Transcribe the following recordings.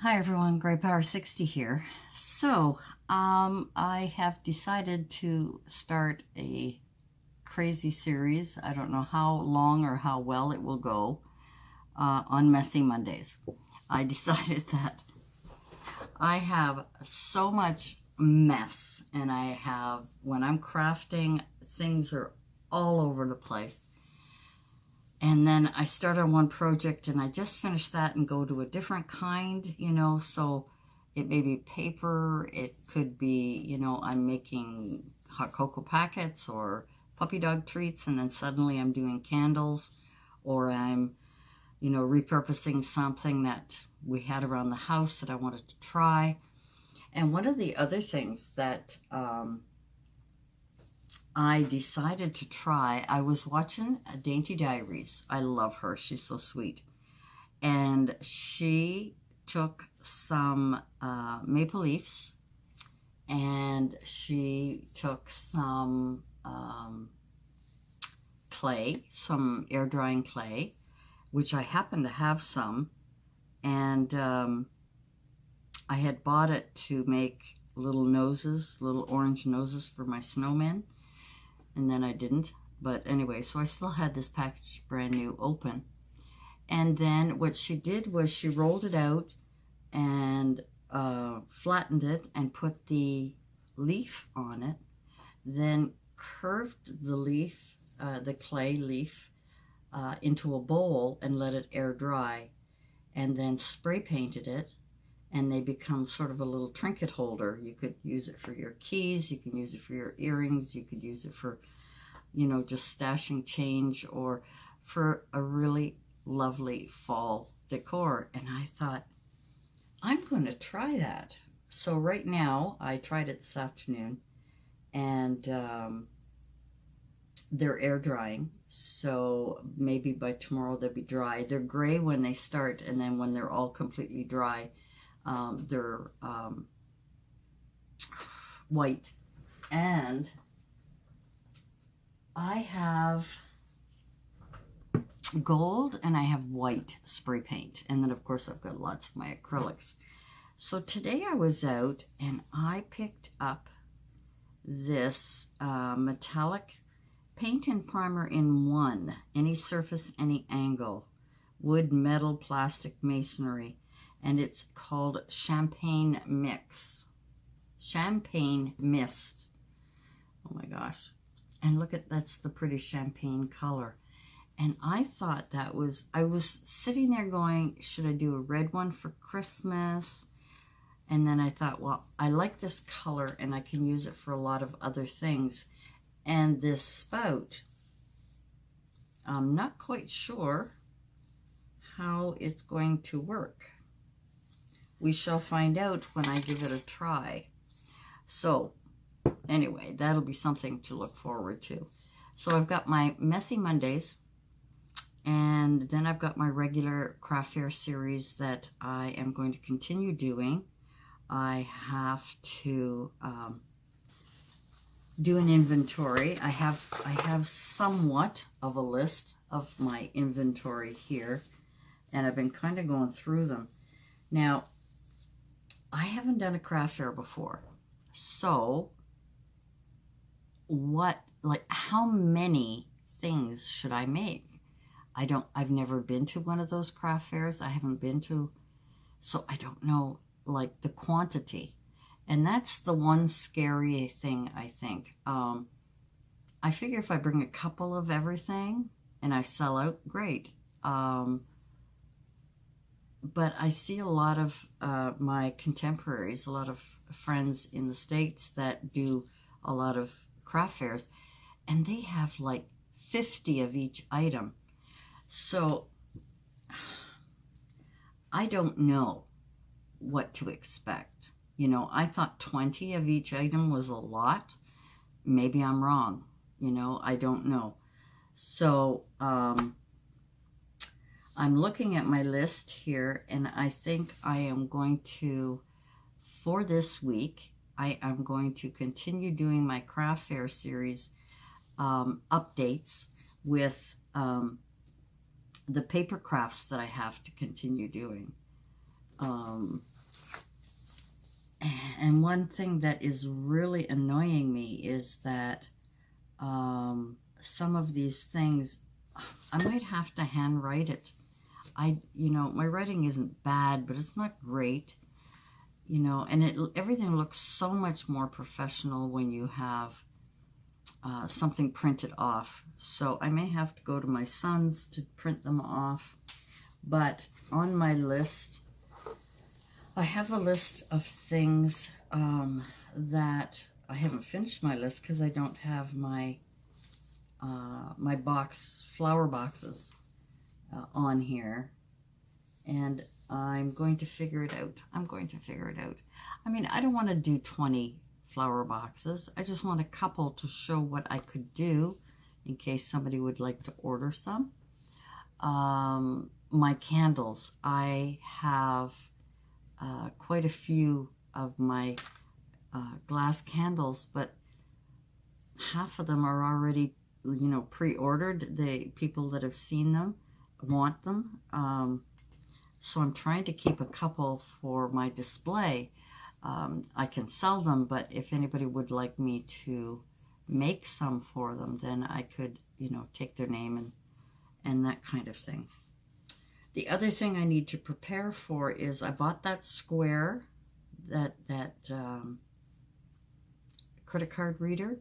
Hi everyone, Grey Power 60 here. I have decided to start a crazy series. I don't know how long or how well it will go on Messy Mondays. I decided that I have so much mess, and when I'm crafting, things are all over the place. And then I start on one project and I just finish that and go to a different kind, so it may be paper, it could be, I'm making hot cocoa packets or puppy dog treats, and then suddenly I'm doing candles, or I'm, repurposing something that we had around the house that I wanted to try. And one of the other things that I decided to try, I was watching Dainty Diaries. I love her. She's so sweet. And she took some maple leaves, and she took some clay, some air drying clay, which I happen to have some. And I had bought it to make little noses, little orange noses for my snowmen. And then I didn't. But anyway, so I still had this package brand new open. And then what she did was she rolled it out and flattened it and put the leaf on it, then curved the leaf, the clay leaf, into a bowl and let it air dry, and then spray painted it, and they become sort of a little trinket holder. You could use it for your keys, you can use it for your earrings, you could use it for, just stashing change, or for a really lovely fall decor. And I thought, I'm going to try that. So right now, I tried it this afternoon, and they're air drying. So maybe by tomorrow they'll be dry. They're gray when they start, and then when they're all completely dry, they're white. And I have gold and I have white spray paint, and then of course I've got lots of my acrylics. So today I was out and I picked up this metallic paint and primer in one, any surface, any angle, wood, metal, plastic, masonry, and it's called Champagne Mix. Champagne Mist. Oh my gosh. And look at, that's the pretty champagne color. And I thought I was sitting there going, should I do a red one for Christmas? And then I thought, well, I like this color and I can use it for a lot of other things. And this spout, I'm not quite sure how it's going to work. We shall find out when I give it a try. So anyway, that'll be something to look forward to. So I've got my Messy Mondays, and then I've got my regular craft fair series that I am going to continue doing. I have to do an inventory. I have somewhat of a list of my inventory here, and I've been kind of going through them. Now, I haven't done a craft fair before, so how many things should I make? I've never been to one of those craft fairs. I haven't been to, so I don't know, the quantity. And that's the one scary thing, I think. I figure if I bring a couple of everything and I sell out, great. But I see a lot of my contemporaries, a lot of friends in the States that do a lot of craft fairs, and they have 50 of each item. So I don't know what to expect. I thought 20 of each item was a lot. Maybe I'm wrong. I don't know. So I'm looking at my list here, and I think I am going to, for this week, I am going to continue doing my craft fair series updates with the paper crafts that I have to continue doing. And one thing that is really annoying me is that some of these things, I might have to handwrite it. My writing isn't bad, but it's not great, and everything looks so much more professional when you have something printed off. So I may have to go to my son's to print them off. But on my list, I have a list of things that I haven't finished my list because I don't have my my flower boxes on here, and I'm going to figure it out. I mean, I don't want to do 20 flower boxes. I just want a couple to show what I could do in case somebody would like to order some. My candles, I have quite a few of my glass candles, but half of them are already, pre-ordered. The people that have seen them want them. So I'm trying to keep a couple for my display. I can sell them, but if anybody would like me to make some for them, then I could, take their name and that kind of thing. The other thing I need to prepare for is I bought that square, that credit card reader.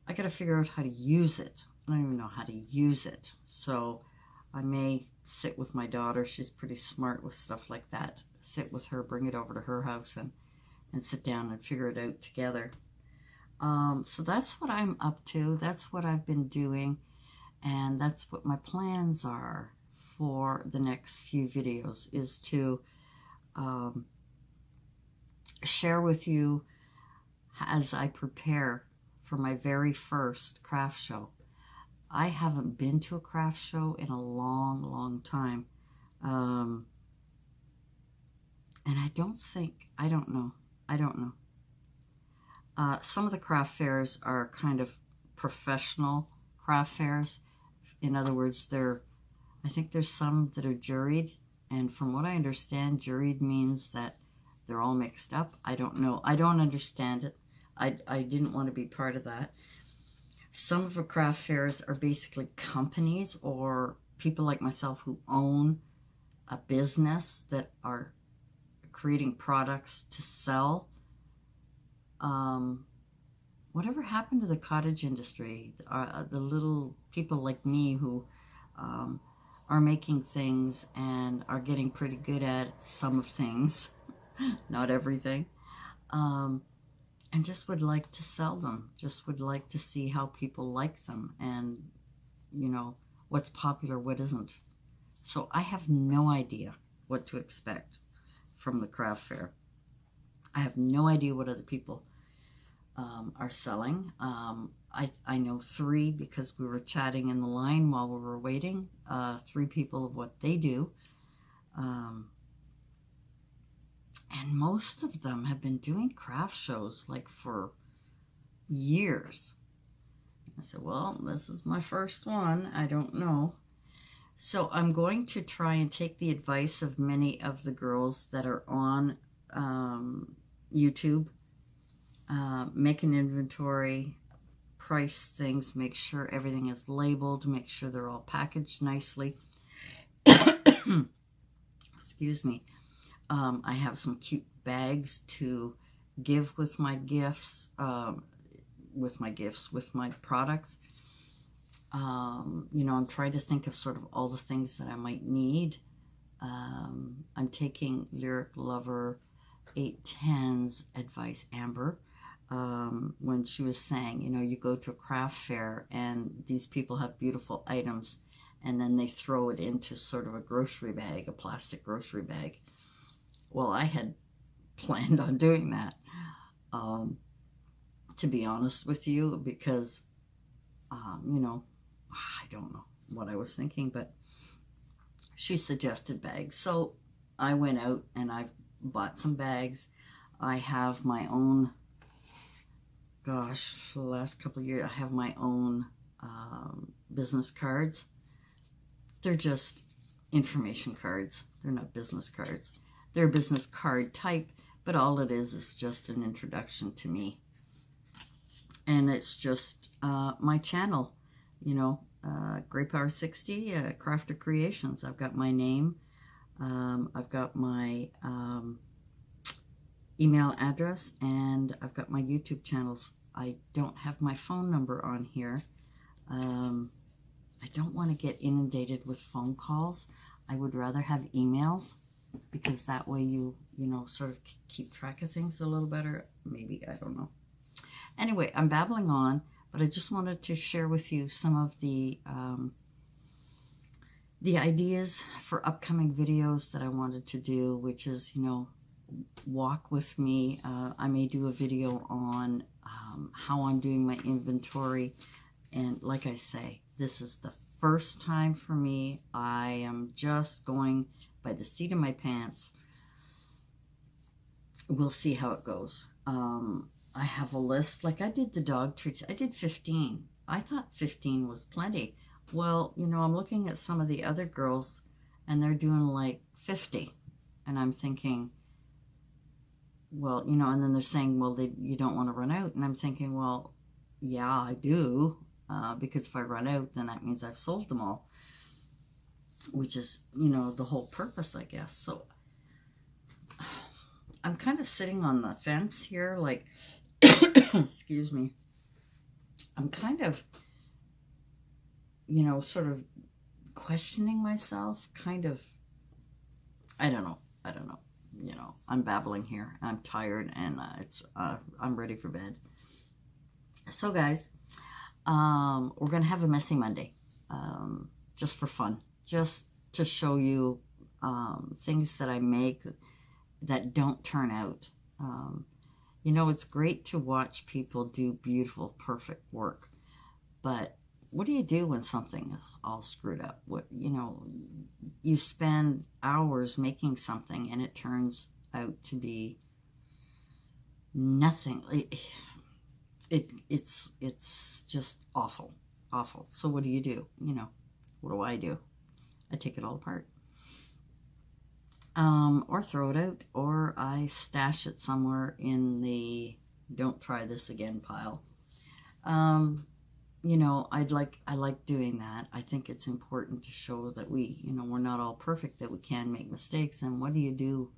I got to figure out how to use it. I don't even know how to use it. So I may sit with my daughter. She's pretty smart with stuff like that. Sit with her, bring it over to her house and sit down and figure it out together. So that's what I'm up to. That's what I've been doing. And that's what my plans are for the next few videos, is to share with you as I prepare for my very first craft show. I haven't been to a craft show in a long, long time. And I don't know. Some of the craft fairs are kind of professional craft fairs. In other words, I think there's some that are juried, and from what I understand, juried means that they're all mixed up. I don't know. I don't understand it. I didn't want to be part of that. Some of the craft fairs are basically companies or people like myself who own a business that are creating products to sell. Whatever happened to the cottage industry? The little people like me who are making things and are getting pretty good at some of things, not everything, and just would like to sell them, just would like to see how people like them and, what's popular, what isn't. So I have no idea what to expect from the craft fair. I have no idea what other people are selling. I know 3 because we were chatting in the line while we were waiting. 3 people of what they do. And most of them have been doing craft shows like for years. I said, well, this is my first one. I don't know. So I'm going to try and take the advice of many of the girls that are on YouTube. Make an inventory, price things, make sure everything is labeled, make sure they're all packaged nicely. Excuse me. I have some cute bags to give with my gifts, with my products. I'm trying to think of sort of all the things that I might need. I'm taking Lyric Lover 810's advice, Amber, when she was saying, you go to a craft fair and these people have beautiful items and then they throw it into sort of a grocery bag, a plastic grocery bag. Well, I had planned on doing that, to be honest with you, because, I don't know what I was thinking, but she suggested bags. So I went out and I've bought some bags. I have my own, for the last couple of years, I have my own business cards. They're just information cards. They're not business cards. They're business card type, But all it is just an introduction to me. And it's just my channel, you know, Grey Power 60, Crafter Creations. I've got my name. I've got my email address, and I've got my YouTube channels. I don't have my phone number on here. I don't want to get inundated with phone calls. I would rather have emails, because that way you know, sort of keep track of things a little better. Maybe, I don't know. Anyway, I'm babbling on, but I just wanted to share with you some of the ideas for upcoming videos that I wanted to do, which is, you know, walk with me. I may do a video on how I'm doing my inventory. And like I say, this is the first time for me. I am just going by the seat of my pants. We'll see how it goes. I have a list. Like, I did the dog treats. I did 15. I thought 15 was plenty. Well, you know, I'm looking at some of the other girls, and they're doing like 50. And I'm thinking, well, you know, and then they're saying, well, you don't want to run out. And I'm thinking, well, yeah, I do. Because if I run out, then that means I've sold them all. Which is, you know, the whole purpose, I guess. So I'm kind of sitting on the fence here, like, excuse me. I'm kind of, you know, sort of questioning myself, kind of, I don't know, you know, I'm babbling here, I'm tired, and I'm ready for bed. So guys, we're going to have a messy Monday, just for fun, just to show you things that I make that don't turn out. You know, it's great to watch people do beautiful, perfect work, but what do you do when something is all screwed up? What, you know, you spend hours making something and it turns out to be nothing. It's just awful. So what do? You know, what do? I take it all apart. Or throw it out, or I stash it somewhere in the don't try this again pile. You know, I like doing that. I think it's important to show that we, you know, we're not all perfect, that we can make mistakes. And what do you do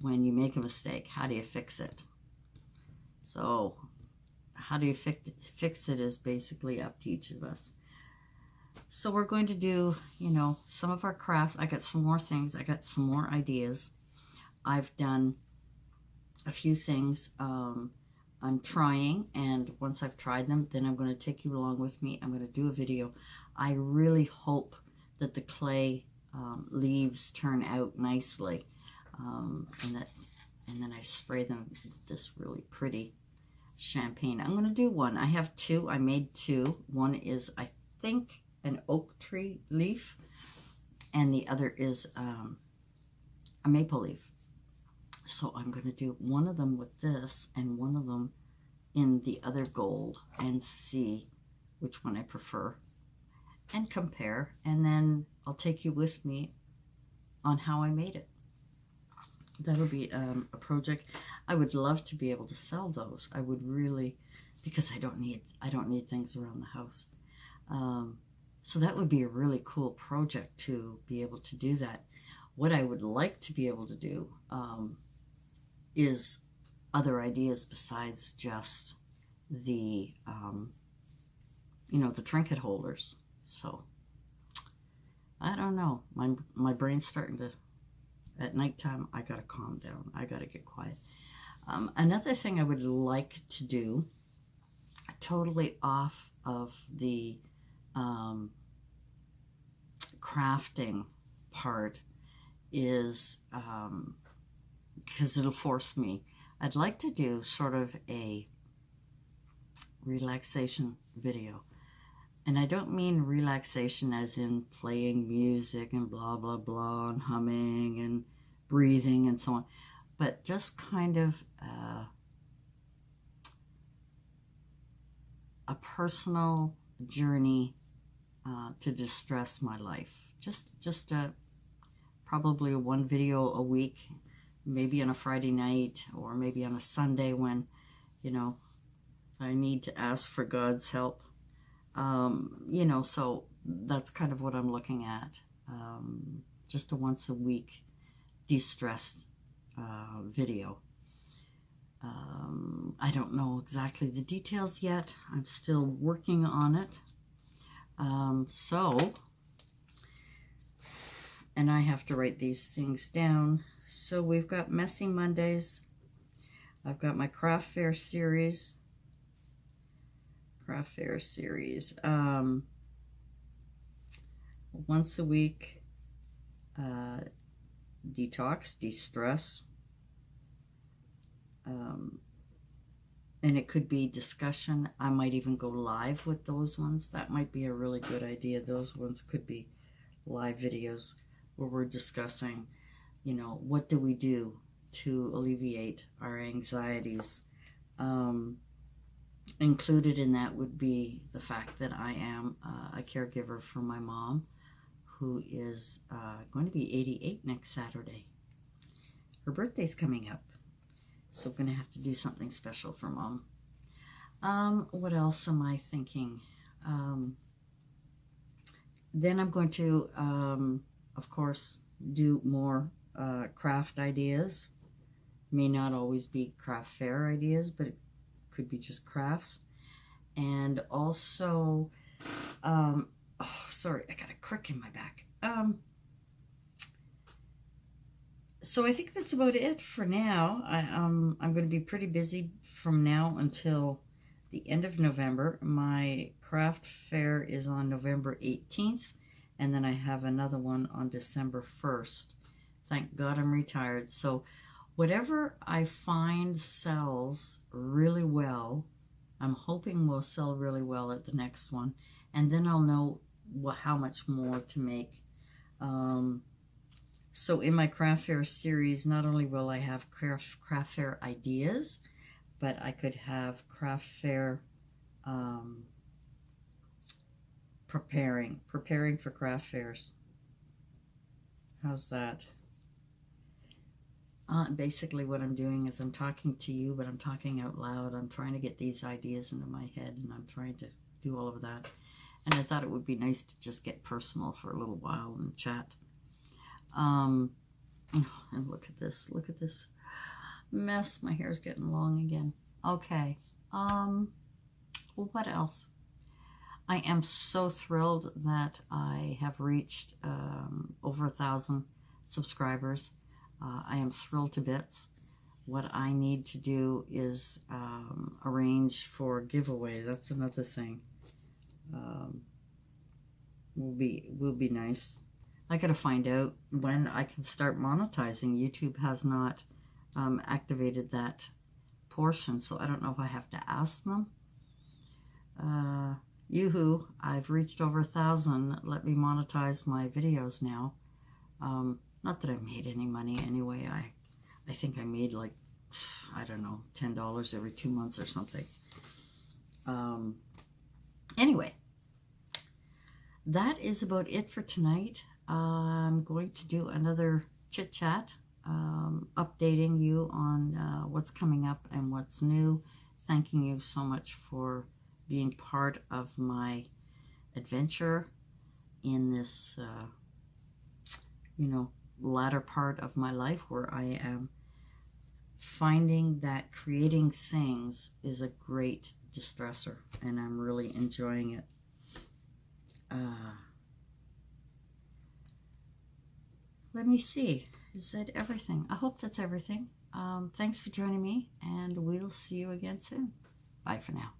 when you make a mistake? How do you fix it? So how do you fix it is basically up to each of us. So we're going to do, you know, some of our crafts. I got some more things. I got some more ideas. I've done a few things. I'm trying, and once I've tried them, then I'm going to take you along with me. I'm going to do a video. I really hope that the clay leaves turn out nicely, and then I spray them with this really pretty champagne. I'm going to do one. I have two. I made two. One is, I think, an oak tree leaf, and the other is a maple leaf. So I'm going to do one of them with this and one of them in the other gold, and see which one I prefer and compare, and then I'll take you with me on how I made it. That'll be a project. I would love to be able to sell those. I would really, because I don't need things around the house. So that would be a really cool project to be able to do that. What I would like to be able to do is other ideas besides just the, you know, the trinket holders. So I don't know. My brain's starting to, at nighttime, I gotta calm down. I gotta get quiet. Another thing I would like to do, totally off of the crafting part, is because it'll force me. I'd like to do sort of a relaxation video. And I don't mean relaxation as in playing music and blah, blah, blah, and humming and breathing and so on, but just kind of a personal journey to distress my life. Just probably one video a week, maybe on a Friday night or maybe on a Sunday when, you know, I need to ask for God's help. You know, so that's kind of what I'm looking at. Just a once a week de-stressed video. I don't know exactly the details yet. I'm still working on it. And I have to write these things down. So we've got Messy Mondays. I've got my craft fair series. Once a week, detox, de-stress. And it could be discussion. I might even go live with those ones. That might be a really good idea. Those ones could be live videos where we're discussing, you know, what do we do to alleviate our anxieties. Included in that would be the fact that I am a caregiver for my mom, who is going to be 88 next Saturday. Her birthday's coming up, so I'm going to have to do something special for Mom. What else am I thinking? Then I'm going to, of course, do more craft ideas. May not always be craft fair ideas, but it could be just crafts. And also, oh, sorry, I got a crick in my back. So I think that's about it for now. I'm going to be pretty busy from now until the end of November. My craft fair is on November 18th, and then I have another one on December 1st. Thank God I'm retired. So whatever I find sells really well, I'm hoping will sell really well at the next one, and then I'll know how much more to make. So in my craft fair series, not only will I have craft fair ideas, but I could have craft fair preparing for craft fairs. How's that? Basically what I'm doing is I'm talking to you, but I'm talking out loud. I'm trying to get these ideas into my head, and I'm trying to do all of that. And I thought it would be nice to just get personal for a little while and chat. And look at this mess. My hair's getting long again. Okay. What else? I am so thrilled that I have reached over 1,000 subscribers. I am thrilled to bits. What I need to do is arrange for a giveaway. That's another thing. Will be nice. I gotta find out when I can start monetizing. YouTube has not activated that portion, so I don't know if I have to ask them. Yoo-hoo, I've reached over 1,000. Let me monetize my videos now. Not that I made any money anyway. I think I made like, I don't know, $10 every 2 months or something. Anyway, that is about it for tonight. I'm going to do another chit-chat, updating you on what's coming up and what's new. Thanking you so much for being part of my adventure in this, latter part of my life, where I am finding that creating things is a great distressor, and I'm really enjoying it. Let me see. Is that everything? I hope that's everything. Thanks for joining me, and we'll see you again soon. Bye for now.